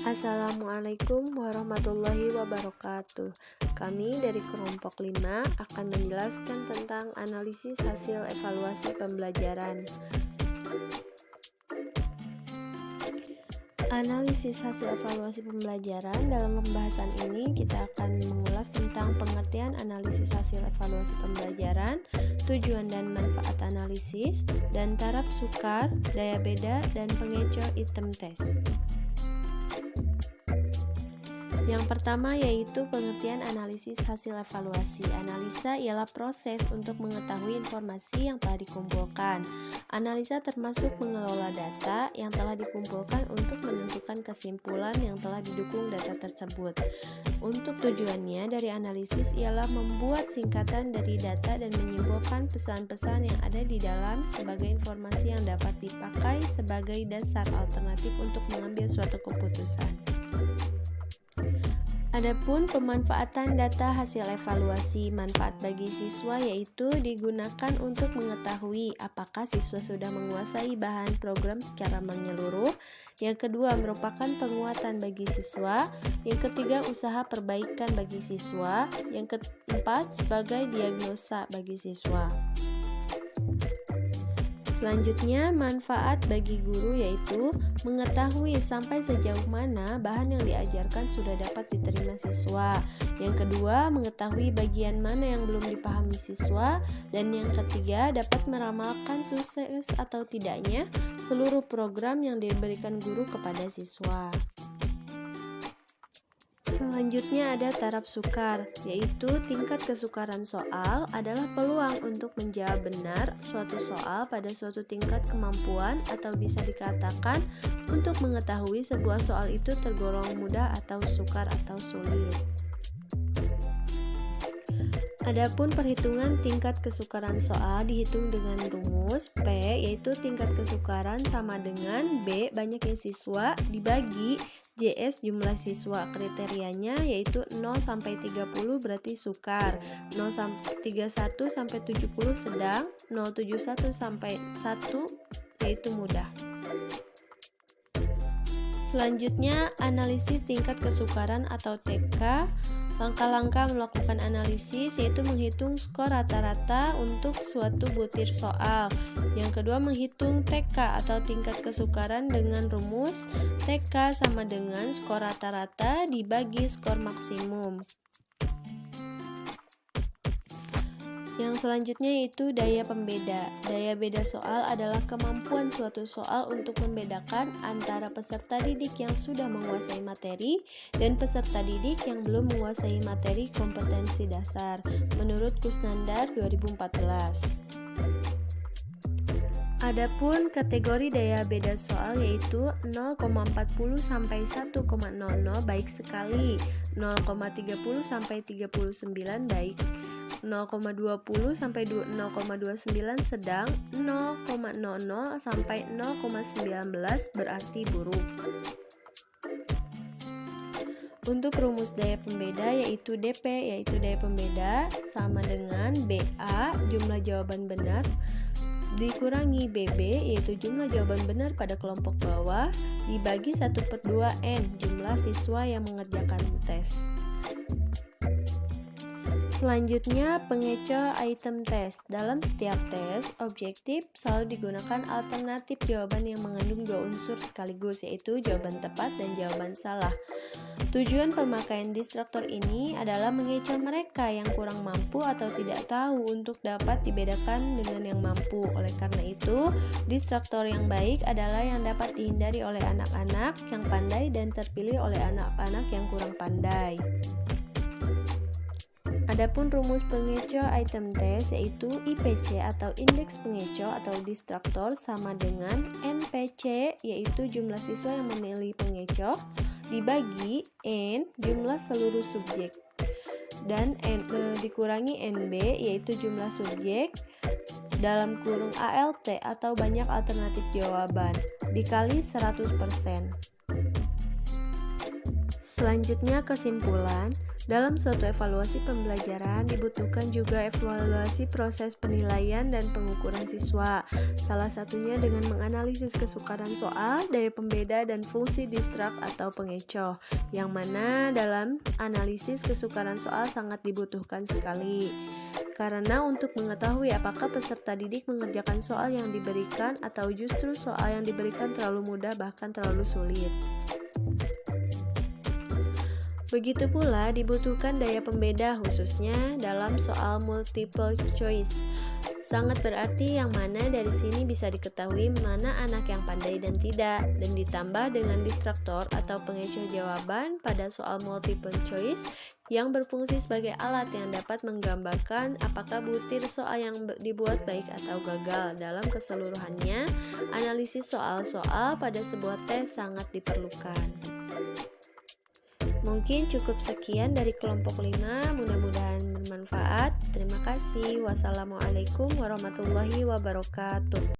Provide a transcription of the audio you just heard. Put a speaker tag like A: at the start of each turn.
A: Assalamualaikum warahmatullahi wabarakatuh. Kami dari kelompok 5 akan menjelaskan tentang analisis hasil evaluasi pembelajaran. Analisis hasil evaluasi pembelajaran. Dalam pembahasan ini kita akan mengulas tentang pengertian analisis hasil evaluasi pembelajaran, tujuan dan manfaat analisis, dan taraf sukar, daya beda, dan pengecoh item tes. Yang pertama yaitu pengertian analisis hasil evaluasi. Analisa ialah proses untuk mengetahui informasi yang telah dikumpulkan. Analisa termasuk mengelola data yang telah dikumpulkan untuk menentukan kesimpulan yang telah didukung data tersebut. Untuk tujuannya dari analisis ialah membuat singkatan dari data dan menyimpulkan pesan-pesan yang ada di dalam sebagai informasi yang dapat dipakai sebagai dasar alternatif untuk mengambil suatu keputusan. Adapun pemanfaatan data hasil evaluasi, manfaat bagi siswa yaitu digunakan untuk mengetahui apakah siswa sudah menguasai bahan program secara menyeluruh. Yang kedua, merupakan penguatan bagi siswa. Yang ketiga, usaha perbaikan bagi siswa. Yang keempat, sebagai diagnosa bagi siswa. Selanjutnya, manfaat bagi guru yaitu mengetahui sampai sejauh mana bahan yang diajarkan sudah dapat diterima siswa. Yang kedua, mengetahui bagian mana yang belum dipahami siswa. Dan yang ketiga, dapat meramalkan sukses atau tidaknya seluruh program yang diberikan guru kepada siswa. Selanjutnya ada taraf sukar, yaitu tingkat kesukaran soal adalah peluang untuk menjawab benar suatu soal pada suatu tingkat kemampuan atau bisa dikatakan untuk mengetahui sebuah soal itu tergolong mudah atau sukar atau sulit. Adapun perhitungan tingkat kesukaran soal dihitung dengan rumus P, yaitu tingkat kesukaran sama dengan B banyaknya siswa dibagi JS jumlah siswa. Kriterianya yaitu 0-30 berarti sukar, 31 sampai 70 sedang, 071 sampai 1 yaitu mudah. Selanjutnya, analisis tingkat kesukaran atau TK. Langkah-langkah melakukan analisis yaitu menghitung skor rata-rata untuk suatu butir soal. Yang kedua, menghitung TK atau tingkat kesukaran dengan rumus TK sama dengan skor rata-rata dibagi skor maksimum. Yang selanjutnya yaitu daya pembeda. Daya beda soal adalah kemampuan suatu soal untuk membedakan antara peserta didik yang sudah menguasai materi dan peserta didik yang belum menguasai materi kompetensi dasar menurut Kusnandar 2014. Adapun kategori daya beda soal yaitu 0,40 sampai 1,00 baik sekali, 0,30 sampai 39 baik, 0,20 sampai 0,29 sedang, 0,00 sampai 0,19 berarti buruk. Untuk rumus daya pembeda yaitu DP yaitu daya pembeda sama dengan BA jumlah jawaban benar dikurangi BB yaitu jumlah jawaban benar pada kelompok bawah dibagi 1/2 N jumlah siswa yang mengerjakan tes. Selanjutnya, pengecoh item tes. Dalam setiap tes, objektif selalu digunakan alternatif jawaban yang mengandung dua unsur sekaligus, yaitu jawaban tepat dan jawaban salah. Tujuan pemakaian distraktor ini adalah mengecoh mereka yang kurang mampu atau tidak tahu untuk dapat dibedakan dengan yang mampu. Oleh karena itu, distraktor yang baik adalah yang dapat dihindari oleh anak-anak yang pandai dan terpilih oleh anak-anak yang kurang pandai. Adapun rumus pengecoh item tes yaitu IPC atau indeks pengecoh atau distraktor sama dengan NPC yaitu jumlah siswa yang memilih pengecoh dibagi N jumlah seluruh subjek dan dikurangi NB yaitu jumlah subjek dalam kurung ALT atau banyak alternatif jawaban dikali 100%. Selanjutnya kesimpulan. Dalam suatu evaluasi pembelajaran dibutuhkan juga evaluasi proses penilaian dan pengukuran siswa. Salah satunya dengan menganalisis kesukaran soal, daya pembeda, dan fungsi distrak atau pengecoh, yang mana dalam analisis kesukaran soal sangat dibutuhkan sekali. Karena untuk mengetahui apakah peserta didik mengerjakan soal yang diberikan atau justru soal yang diberikan terlalu mudah bahkan terlalu sulit. Begitu pula dibutuhkan daya pembeda khususnya dalam soal multiple choice. Sangat berarti yang mana dari sini bisa diketahui mana anak yang pandai dan tidak, dan ditambah dengan distraktor atau pengecoh jawaban pada soal multiple choice yang berfungsi sebagai alat yang dapat menggambarkan apakah butir soal yang dibuat baik atau gagal. Dalam keseluruhannya, analisis soal-soal pada sebuah tes sangat diperlukan. Mungkin cukup sekian dari kelompok 5, mudah-mudahan bermanfaat. Terima kasih. Wassalamualaikum warahmatullahi wabarakatuh.